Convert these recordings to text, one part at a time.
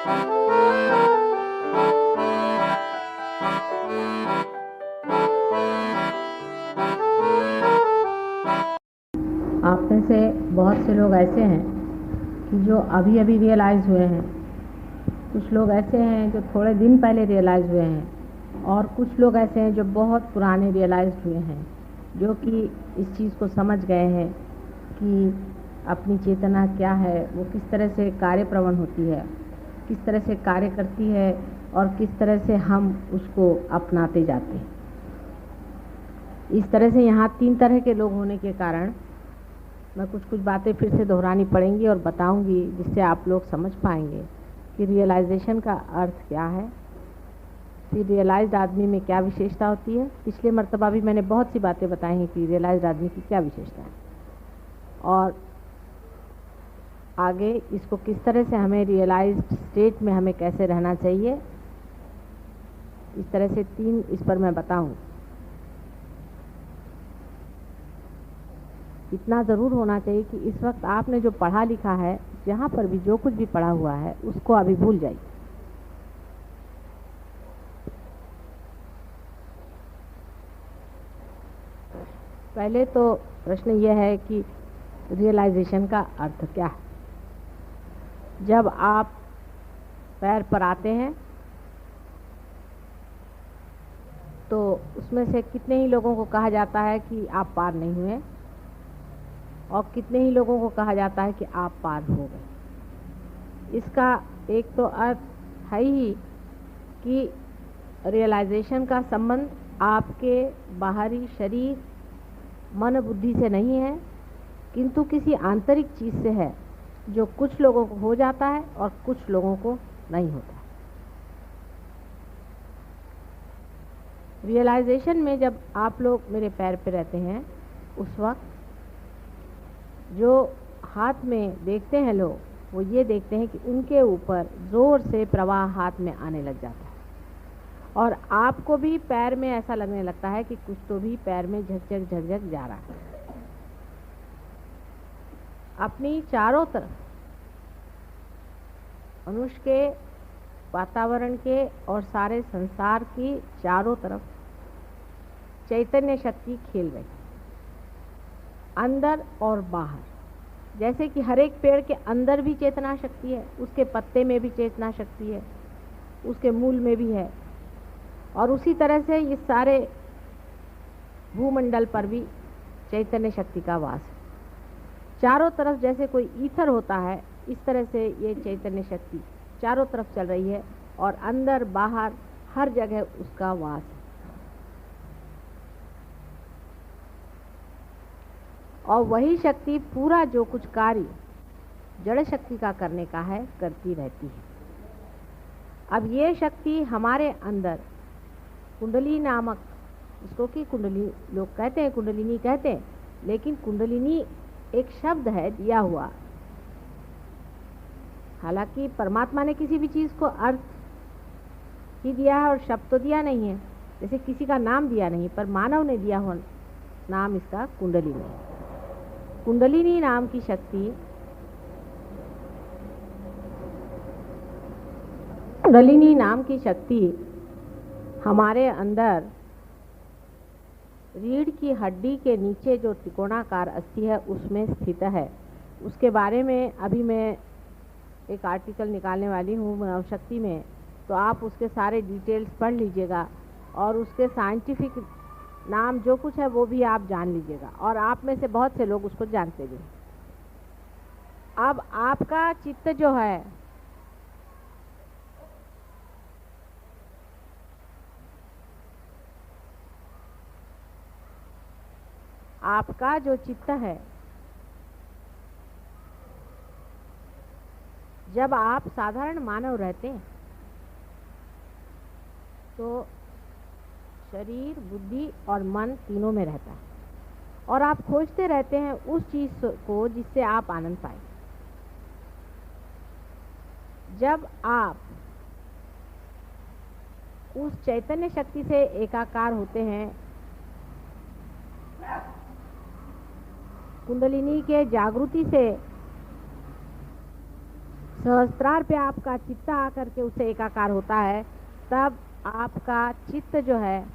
आप में से बहुत से लोग ऐसे हैं कि जो अभी अभी रियलाइज़ हुए हैं, कुछ लोग ऐसे हैं जो थोड़े दिन पहले रियलाइज़ हुए हैं, और कुछ लोग ऐसे हैं जो बहुत पुराने रियलाइज़ हुए हैं, जो कि इस चीज़ को समझ गए हैं कि अपनी चेतना क्या है, वो किस तरह से कार्यप्रवण होती है, किस तरह से कार्य करती है, और किस तरह से हम उसको अपनाते जाते हैं। इस तरह से यहाँ 3 तरह के लोग होने के कारण मैं कुछ बातें फिर से दोहरानी पड़ेंगी और बताऊंगी, जिससे आप लोग समझ पाएंगे कि रियलाइजेशन का अर्थ क्या है, फिर रियलाइज्ड आदमी में क्या विशेषता होती है। पिछले मर्तबा भी मैंने बहुत सी बातें बताई हैं कि रियलाइज्ड आदमी की क्या विशेषता है, और आगे इसको किस तरह से हमें रियलाइज्ड स्टेट में हमें कैसे रहना चाहिए, इस तरह से 3 इस पर मैं बताऊं। इतना ज़रूर होना चाहिए कि इस वक्त आपने जो पढ़ा लिखा है, जहाँ पर भी जो कुछ भी पढ़ा हुआ है, उसको अभी भूल जाइए। पहले तो प्रश्न यह है कि रियलाइजेशन का अर्थ क्या है। जब आप पैर पर आते हैं तो उसमें से कितने ही लोगों को कहा जाता है कि आप पार नहीं हुए, और कितने ही लोगों को कहा जाता है कि आप पार हो गए। इसका एक तो अर्थ है ही कि रियलाइजेशन का संबंध आपके बाहरी शरीर, मन, बुद्धि से नहीं है, किंतु किसी आंतरिक चीज़ से है, जो कुछ लोगों को हो जाता है और कुछ लोगों को नहीं होता। रियलाइजेशन में जब आप लोग मेरे पैर पे रहते हैं, उस वक्त जो हाथ में देखते हैं लोग, वो ये देखते हैं कि उनके ऊपर ज़ोर से प्रवाह हाथ में आने लग जाता है, और आपको भी पैर में ऐसा लगने लगता है कि कुछ तो भी पैर में झकझक झकझक जा रहा है। अपनी चारों तरफ मनुष्य के, वातावरण के और सारे संसार की चारों तरफ चैतन्य शक्ति खेल रही, अंदर और बाहर। जैसे कि हर एक पेड़ के अंदर भी चेतना शक्ति है, उसके पत्ते में भी चेतना शक्ति है, उसके मूल में भी है, और उसी तरह से ये सारे भूमंडल पर भी चैतन्य शक्ति का वास है। चारों तरफ जैसे कोई ईथर होता है, इस तरह से ये चैतन्य शक्ति चारों तरफ चल रही है, और अंदर बाहर हर जगह उसका वास है। और वही शक्ति पूरा जो कुछ कार्य जड़ शक्ति का करने का है, करती रहती है। अब ये शक्ति हमारे अंदर कुंडली नामक, इसको कि कुंडली लोग कहते हैं, कुंडलिनी कहते हैं, लेकिन कुंडलिनी एक शब्द है दिया हुआ। हालांकि परमात्मा ने किसी भी चीज़ को अर्थ ही दिया है और शब्द तो दिया नहीं है, जैसे किसी का नाम दिया नहीं, पर मानव ने दिया हुआ नाम इसका कुंडलिनी। कुंडलिनी नाम की शक्ति, कुंडलिनी नाम की शक्ति हमारे अंदर रीढ़ की हड्डी के नीचे जो त्रिकोणाकार अस्थि है, उसमें स्थित है। उसके बारे में अभी मैं एक आर्टिकल निकालने वाली हूँ मानव शक्ति में, तो आप उसके सारे डिटेल्स पढ़ लीजिएगा, और उसके साइंटिफिक नाम जो कुछ है वो भी आप जान लीजिएगा, और आप में से बहुत से लोग उसको जानते भी। अब आपका चित्त जो है, आपका जो चित्त है, जब आप साधारण मानव रहते हैं तो शरीर, बुद्धि और मन तीनों में रहता है, और आप खोजते रहते हैं उस चीज़ को जिससे आप आनंद पाए। जब आप उस चैतन्य शक्ति से एकाकार होते हैं, कुंडलिनी के जागृति से सहस्त्रार पे आपका चित्त आकर के उससे एकाकार होता है, तब आपका चित्त जो है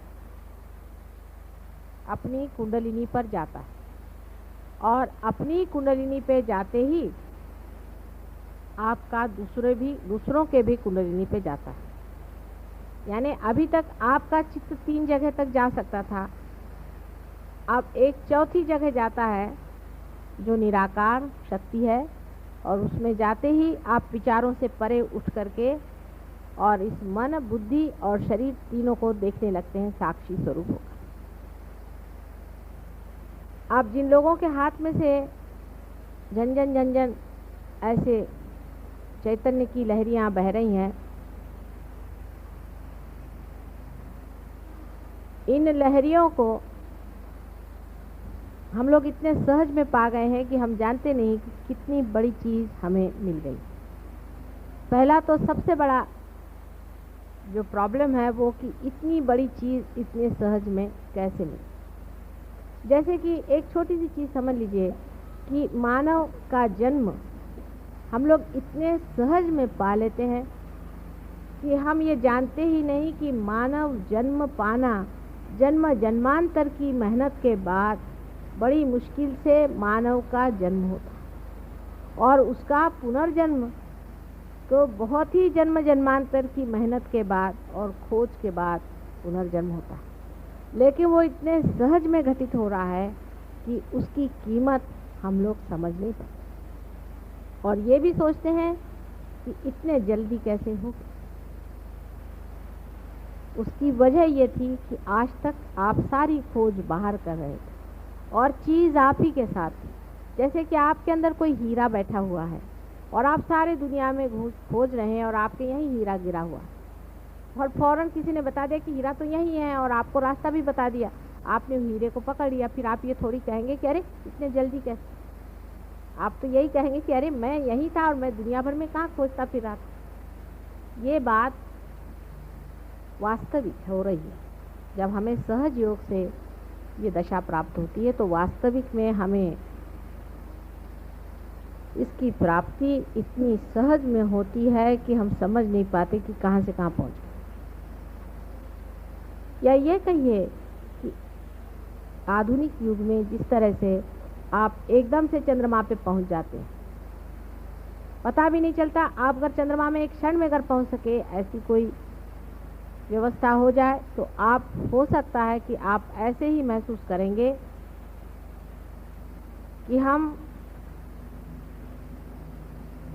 अपनी कुंडलिनी पर जाता है, और अपनी कुंडलिनी पे जाते ही आपका दूसरों के भी कुंडलिनी पे जाता है। यानी अभी तक आपका चित्त 3 जगह तक जा सकता था, अब एक चौथी जगह जाता है जो निराकार शक्ति है, और उसमें जाते ही आप विचारों से परे उठ करके और इस मन, बुद्धि और शरीर तीनों को देखने लगते हैं साक्षी स्वरूप होकर। अब जिन लोगों के हाथ में से झंझन झंझन ऐसे चैतन्य की लहरियां बह रही हैं, इन लहरियों को हम लोग इतने सहज में पा गए हैं कि हम जानते नहीं कि कितनी बड़ी चीज़ हमें मिल गई। पहला तो सबसे बड़ा जो प्रॉब्लम है वो कि इतनी बड़ी चीज़ इतने सहज में कैसे मिली। जैसे कि एक छोटी सी चीज़ समझ लीजिए कि मानव का जन्म हम लोग इतने सहज में पा लेते हैं कि हम ये जानते ही नहीं कि मानव जन्म पाना जन्म जन्मांतर की मेहनत के बाद बड़ी मुश्किल से मानव का जन्म होता है, और उसका पुनर्जन्म तो बहुत ही जन्म जन्मांतर की मेहनत के बाद और खोज के बाद पुनर्जन्म होता है। लेकिन वो इतने सहज में घटित हो रहा है कि उसकी कीमत हम लोग समझ नहीं पाते, और ये भी सोचते हैं कि इतने जल्दी कैसे हो। उसकी वजह ये थी कि आज तक आप सारी खोज बाहर कर रहे थे और चीज़ आप ही के साथ थी। जैसे कि आपके अंदर कोई हीरा बैठा हुआ है और आप सारे दुनिया में खोज रहे हैं और आपके यहीं हीरा गिरा हुआ है, और फौरन किसी ने बता दिया कि हीरा तो यहीं है, और आपको रास्ता भी बता दिया, आपने हीरे को पकड़ लिया। फिर आप ये थोड़ी कहेंगे कि अरे इतने जल्दी कैसे। आप तो यही कहेंगे कि अरे मैं यहीं था और मैं दुनिया भर में कहाँ खोजता फिर रहा था। ये बात वास्तविक हो रही है। जब हमें सहज योग से ये दशा प्राप्त होती है तो वास्तविक में हमें इसकी प्राप्ति इतनी सहज में होती है कि हम समझ नहीं पाते कि कहाँ से कहाँ पहुँच गए। या ये कहिए कि आधुनिक युग में जिस तरह से आप एकदम से चंद्रमा पे पहुँच जाते हैं, पता भी नहीं चलता। आप अगर चंद्रमा में एक क्षण में अगर पहुँच सके, ऐसी कोई व्यवस्था हो जाए तो आप हो सकता है कि आप ऐसे ही महसूस करेंगे कि हम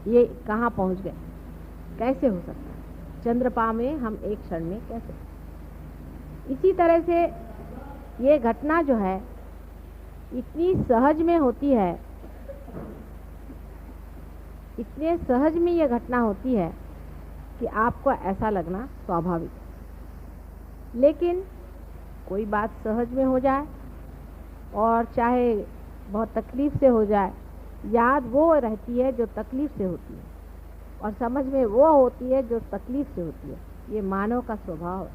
ये कहाँ पहुँच गए, कैसे हो सकता है चंद्रमा में हम एक क्षण में कैसे। इसी तरह से ये घटना जो है इतनी सहज में होती है, इतने सहज में ये घटना होती है कि आपको ऐसा लगना स्वाभाविक है। लेकिन कोई बात सहज में हो जाए और चाहे बहुत तकलीफ़ से हो जाए, याद वो रहती है जो तकलीफ़ से होती है और समझ में वो होती है जो तकलीफ़ से होती है। ये मानव का स्वभाव है,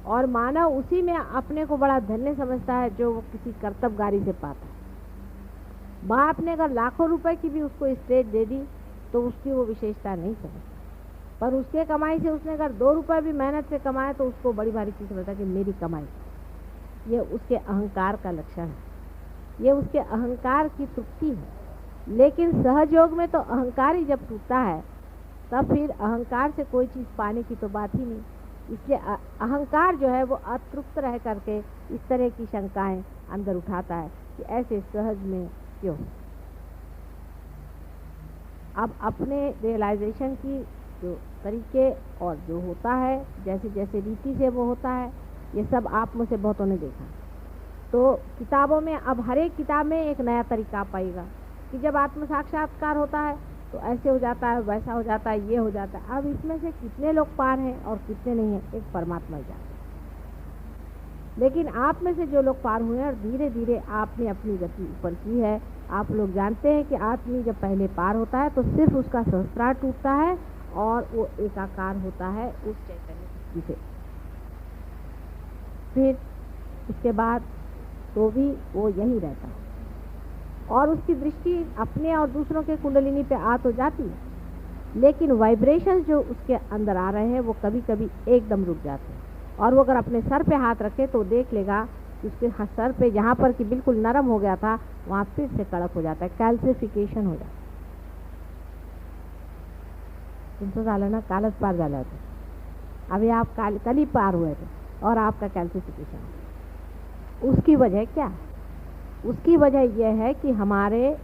और मानव उसी में अपने को बड़ा धन्य समझता है जो वो किसी कर्तव्यगारी से पाता है। बाप ने अगर लाखों रुपए की भी उसको स्टेज दे दी तो उसकी वो विशेषता नहीं समझता, पर उसके कमाई से उसने अगर 2 रुपए भी मेहनत से कमाए तो उसको बड़ी भारी चीज़ समझता है कि मेरी कमाई। ये उसके अहंकार का लक्षण है, ये उसके अहंकार की तृप्ति है। लेकिन सहयोग में तो अहंकार ही जब टूटता है तब फिर अहंकार से कोई चीज़ पाने की तो बात ही नहीं। इसलिए अहंकार जो है वो अतृप्त रह करके इस तरह की शंकाएं अंदर उठाता है कि ऐसे सहज में क्यों। अब अपने रियलाइजेशन की जो तरीके और जो होता है, जैसे जैसे रीति से वो होता है, ये सब आप में से बहुतों ने देखा। तो किताबों में अब हर एक किताब में एक नया तरीका पाएगा कि जब आत्म साक्षात्कार होता है तो ऐसे हो जाता है, वैसा हो जाता है, ये हो जाता है। अब इसमें से कितने लोग पार हैं और कितने नहीं हैं, एक परमात्मा जाने। लेकिन आप में से जो लोग पार हुए हैं और धीरे धीरे आपने अपनी गति ऊपर की है, आप लोग जानते हैं कि आदमी जब पहले पार होता है तो सिर्फ उसका सहस्त्रार टूटता है और वो एकाकार होता है उस चैतन्य शक्ति से। फिर उसके बाद तो भी वो यही रहता है और उसकी दृष्टि अपने और दूसरों के कुंडलिनी पे आ तो जाती है, लेकिन वाइब्रेशंस जो उसके अंदर आ रहे हैं वो कभी कभी एकदम रुक जाते हैं। और वो अगर अपने सर पे हाथ रखे तो देख लेगा कि उसके सर पे जहाँ पर कि बिल्कुल नरम हो गया था वहाँ फिर से कड़क हो जाता है, कैल्सिफिकेशन हो जाता है। तुमचं झालं ना, कालच पार झालं होतं, अभी आप कल ही पार हुए थे और आपका कैल्सिफिकेशन। उसकी वजह क्या है? उसकी वजह यह है कि हमारे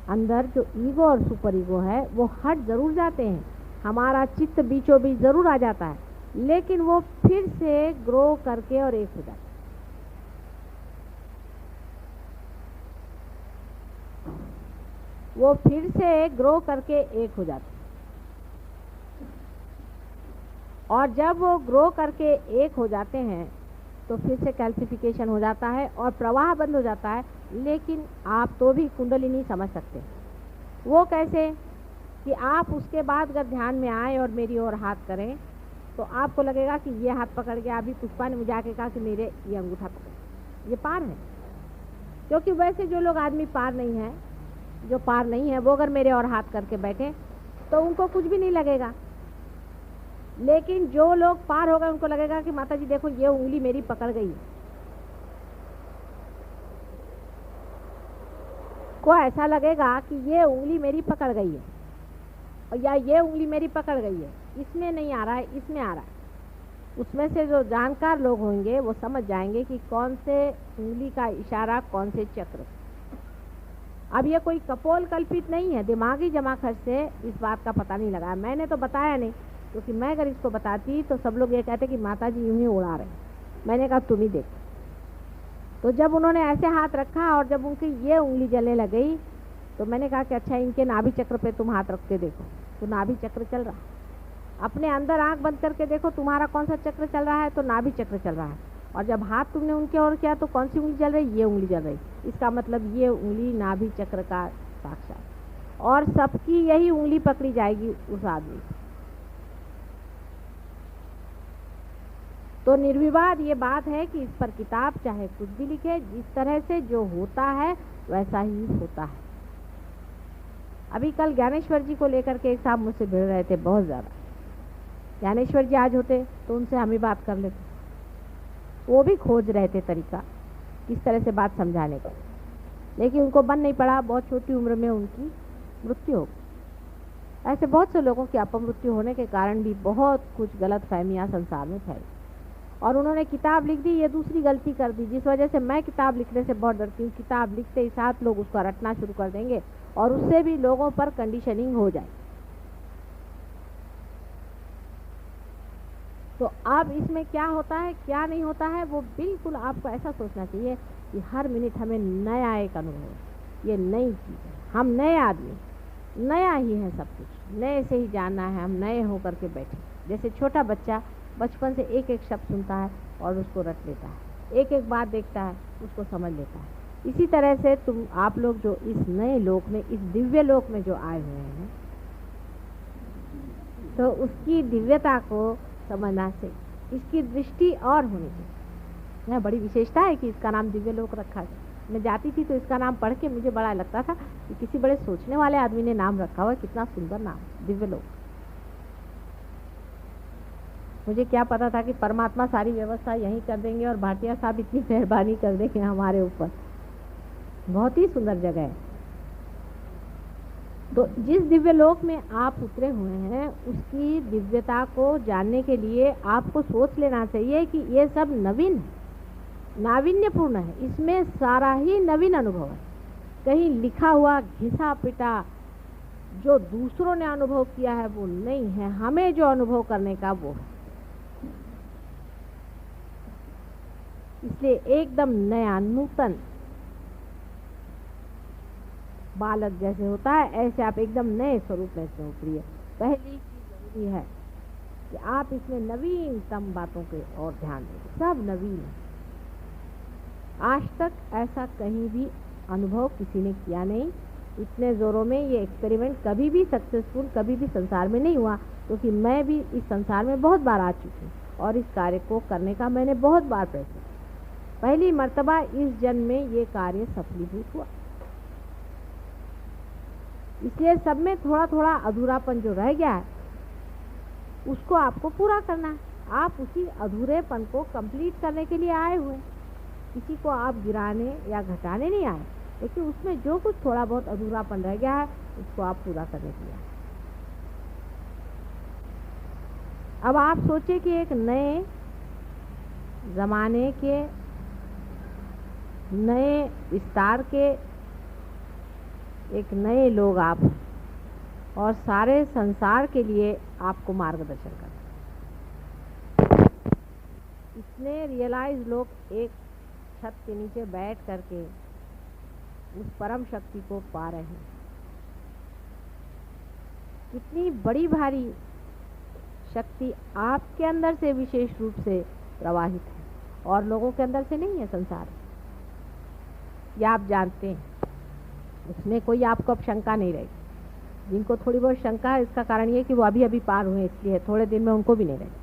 अंदर जो ईगो और सुपर ईगो है वो हट जरूर जाते हैं, हमारा चित्त बीचों बीच जरूर आ जाता है, लेकिन वो फिर से ग्रो करके और एक हो जाता है। वो फिर से ग्रो करके एक हो जाता है। और जब वो ग्रो करके एक हो जाते हैं तो फिर से कैल्सिफिकेशन हो जाता है और प्रवाह बंद हो जाता है। लेकिन आप तो भी कुंडलिनी समझ सकते। वो कैसे कि आप उसके बाद अगर ध्यान में आए और मेरी ओर हाथ करें तो आपको लगेगा कि ये हाथ पकड़ के, अभी पुष्पा ने मुझे आके कहा कि मेरे ये अंगूठा पकड़, ये पार है। क्योंकि वैसे जो लोग आदमी पार नहीं है, जो पार नहीं है, वो अगर मेरे और हाथ करके बैठे तो उनको कुछ भी नहीं लगेगा। लेकिन जो लोग पार हो गए उनको लगेगा कि माता जी देखो ये उंगली मेरी पकड़ गई है। को ऐसा लगेगा कि ये उंगली मेरी पकड़ गई है, और या ये उंगली मेरी पकड़ गई है, इसमें नहीं आ रहा है, इसमें आ रहा है। उसमें से जो जानकार लोग होंगे वो समझ जाएंगे कि कौन से उंगली का इशारा कौन से चक्र। अब ये कोई कपोल कल्पित नहीं है, दिमागी जमाखर्च से इस बात का पता नहीं लगा। मैंने तो बताया नहीं, क्योंकि मैं अगर इसको बताती तो सब लोग ये कहते कि माता जी यूं ही उड़ा रहे। मैंने कहा तुम ही देखो। तो जब उन्होंने ऐसे हाथ रखा और जब उनकी ये उंगली जलने लग गई तो मैंने कहा कि अच्छा इनके नाभि चक्र पे तुम हाथ रख के देखो, तो नाभि चक्र चल रहा है। अपने अंदर आंख बंद करके देखो तुम्हारा कौन सा चक्र चल रहा है, तो नाभि चक्र चल रहा है। और जब हाथ तुमने उनके ओर किया तो कौन सी उंगली चल रही? ये उंगली चल रही। इसका मतलब ये उंगली नाभि चक्र का साक्षात, और सबकी यही उंगली पकड़ी जाएगी उस आदमी। तो निर्विवाद ये बात है कि इस पर किताब चाहे कुछ भी लिखे, जिस तरह से जो होता है वैसा ही होता है। अभी कल ज्ञानेश्वर जी को लेकर के एक साहब मुझसे भिड़ रहे थे बहुत ज़्यादा। ज्ञानेश्वर जी आज होते तो उनसे हम ही बात कर लेते। वो भी खोज रहे थे तरीका किस तरह से बात समझाने का, लेकिन उनको बन नहीं पड़ा। बहुत छोटी उम्र में उनकी मृत्यु हो गई। ऐसे बहुत से लोगों की अपमृत्यु होने के कारण भी बहुत कुछ गलत फहमियाँ संसार में फैली, और उन्होंने किताब लिख दी। ये दूसरी गलती कर दी जिस वजह से मैं किताब लिखने से बहुत डरती हूँ। किताब लिखते ही साथ लोग उसको रटना शुरू कर देंगे और उससे भी लोगों पर कंडीशनिंग हो जाए। तो अब इसमें क्या होता है क्या नहीं होता है, वो बिल्कुल आपको ऐसा सोचना चाहिए कि हर मिनट हमें नया एक अनुभव है, ये नई चीज़ है। हम नए आदमी, नया ही है सब कुछ, नए से ही जानना है। हम नए होकर के बैठे, जैसे छोटा बच्चा बचपन से एक एक शब्द सुनता है और उसको रट लेता है, एक एक बात देखता है उसको समझ लेता है। इसी तरह से आप लोग जो इस नए लोक में, इस दिव्य लोक में जो आए हुए हैं, तो उसकी दिव्यता को समझना चाहिए, इसकी दृष्टि और होनी चाहिए। यह बड़ी विशेषता है कि इसका नाम दिव्य लोक रखा है। मैं जाती थी तो इसका नाम पढ़ के मुझे बड़ा लगता था कि किसी बड़े सोचने वाले आदमी ने नाम रखा हुआ, कितना सुंदर नाम, दिव्य लोक। मुझे क्या पता था कि परमात्मा सारी व्यवस्था यहीं कर देंगे और भाटिया साहब इतनी मेहरबानी कर देंगे हमारे ऊपर। बहुत ही सुंदर जगह है। तो जिस दिव्य लोक में आप उतरे हुए हैं उसकी दिव्यता को जानने के लिए आपको सोच लेना चाहिए कि ये सब नवीन है, नावीन्यपूर्ण है, इसमें सारा ही नवीन अनुभव है। कहीं लिखा हुआ घिसा पिटा जो दूसरों ने अनुभव किया है वो नहीं है, हमें जो अनुभव करने का वो है। इसलिए एकदम नया, नूतन, बालक जैसे होता है ऐसे आप एकदम नए स्वरूप में से उतरिए। पहली चीज जरूरी है कि आप इसमें नवीनतम बातों के और ध्यान दें, सब नवीन है। आज तक ऐसा कहीं भी अनुभव किसी ने किया नहीं। इतने जोरों में ये एक्सपेरिमेंट कभी भी सक्सेसफुल कभी भी संसार में नहीं हुआ, क्योंकि मैं भी इस संसार में बहुत बार आ चुकी हूँ और इस कार्य को करने का मैंने बहुत बार प्रयत्न किया। पहली मर्तबा इस जन्म में ये कार्य सफलीभूत हुआ। इसलिए सब में थोड़ा थोड़ा अधूरापन जो रह गया है उसको आपको पूरा करना है। आप उसी अधूरेपन को कंप्लीट करने के लिए आए हुए, किसी को आप गिराने या घटाने नहीं आए, लेकिन उसमें जो कुछ थोड़ा बहुत अधूरापन रह गया है उसको आप पूरा करने के लिए आए। अब आप सोचिए कि एक नए ज़माने के, नए विस्तार के एक नए लोग आप, और सारे संसार के लिए आपको मार्गदर्शन करना। इतने रियलाइज लोग एक छत के नीचे बैठ करके उस परम शक्ति को पा रहे हैं। कितनी बड़ी भारी शक्ति आपके अंदर से विशेष रूप से प्रवाहित है और लोगों के अंदर से नहीं है संसार, ये आप जानते हैं। उसमें कोई आपको अब शंका नहीं रहेगी। जिनको थोड़ी बहुत शंका है इसका कारण ये कि वो अभी अभी पार हुए, इसलिए थोड़े दिन में उनको भी नहीं रहेगी।